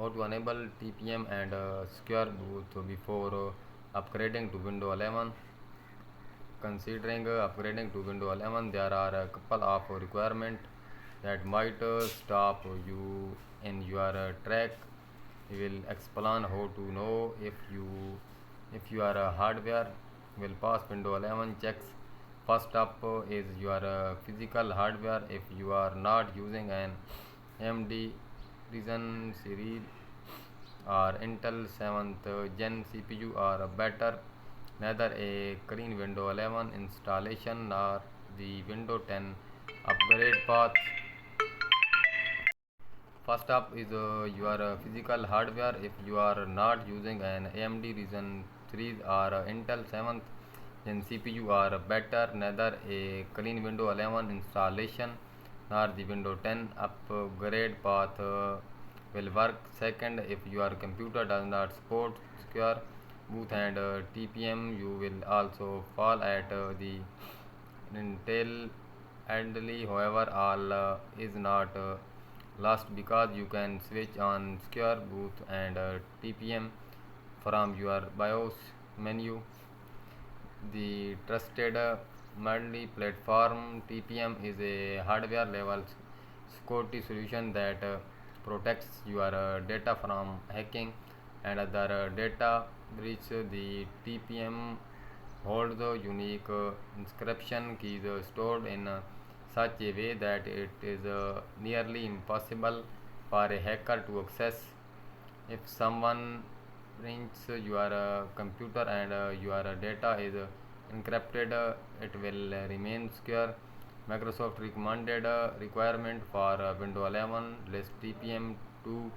How to enable TPM and secure boot before upgrading to Windows 11. Considering upgrading to Windows 11, there are a couple of requirements that might stop you in your track. We will explain how to know if your hardware will pass Windows 11 checks. First up is your physical hardware. If you are not using an AMD Ryzen series or Intel 7th Gen CPU or better, neither a clean Windows 11 installation nor the Windows 10 upgrade path. First up is your physical hardware. If you are not using an AMD Ryzen series or Intel 7th Gen CPU or better, neither a clean Windows 11 installation nor the Windows 10 upgrade path will work. Second, if your computer does not support secure boot and TPM, you will also fall at the Intel idly. However, all is not lost, because you can switch on secure boot and TPM from your BIOS menu. The trusted Medley platform TPM is a hardware level security solution that protects your data from hacking and other data breach. The TPM holds unique encryption keys stored in such a way that it is nearly impossible for a hacker to access. If someone brings your computer and your data is encrypted, it will remain secure. Microsoft recommended requirement for Windows 11 list TPM 2.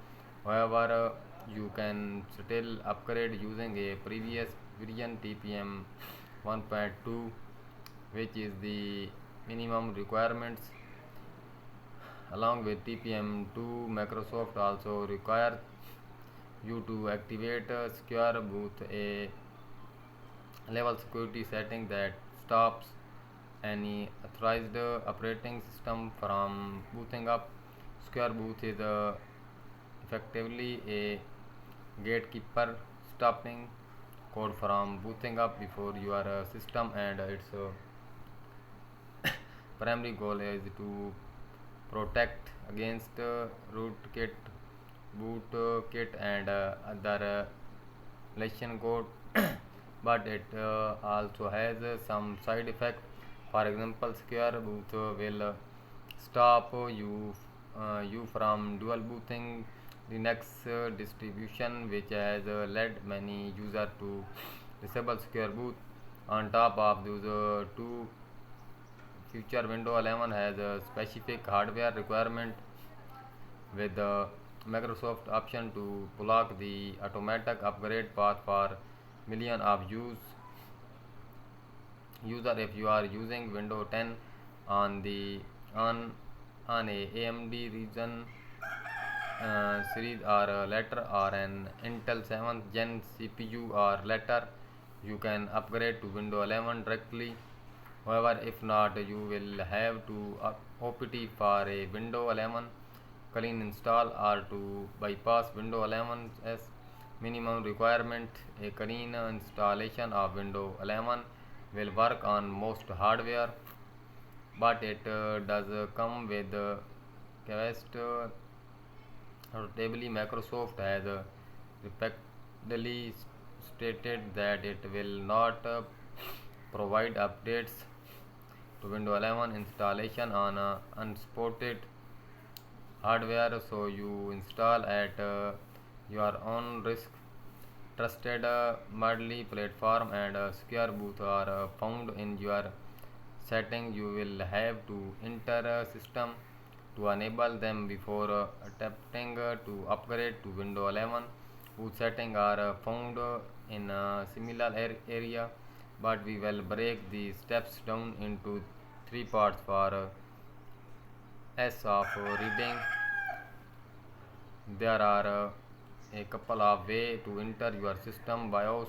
However, you can still upgrade using a previous version TPM 1.2, which is the minimum requirements. Along with TPM 2, Microsoft also requires you to activate secure boot, a level security setting that stops any authorized operating system from booting up. Secure boot is effectively a gatekeeper, stopping code from booting up before your system, and its primary goal is to protect against rootkit, bootkit, and other relation code. But it also has some side effect. For example, secure boot will stop you from dual booting Linux distribution, which has led many users to disable secure boot. On top of those two future, Windows 11 has a specific hardware requirement with the Microsoft option to block the automatic upgrade path for million of user. If you are using Windows 10 on the on a AMD Ryzen series or later, or an Intel 7th Gen CPU or later, you can upgrade to Windows 11 directly. However, if not, you will have to OPT for a Windows 11 clean install, or to bypass Windows 11's minimum requirement. A clean installation of Windows 11 will work on most hardware, but it does come with caveats. Notably, Microsoft has repeatedly stated that it will not provide updates to Windows 11 installation on unsupported hardware, so you install at your own risk. Trusted Medley platform and secure boot are found in your setting. You will have to enter a system to enable them before attempting to upgrade to Windows 11. Boot settings are found in a similar area, but we will break the steps down into three parts for S of reading. There are a couple of ways to enter your system BIOS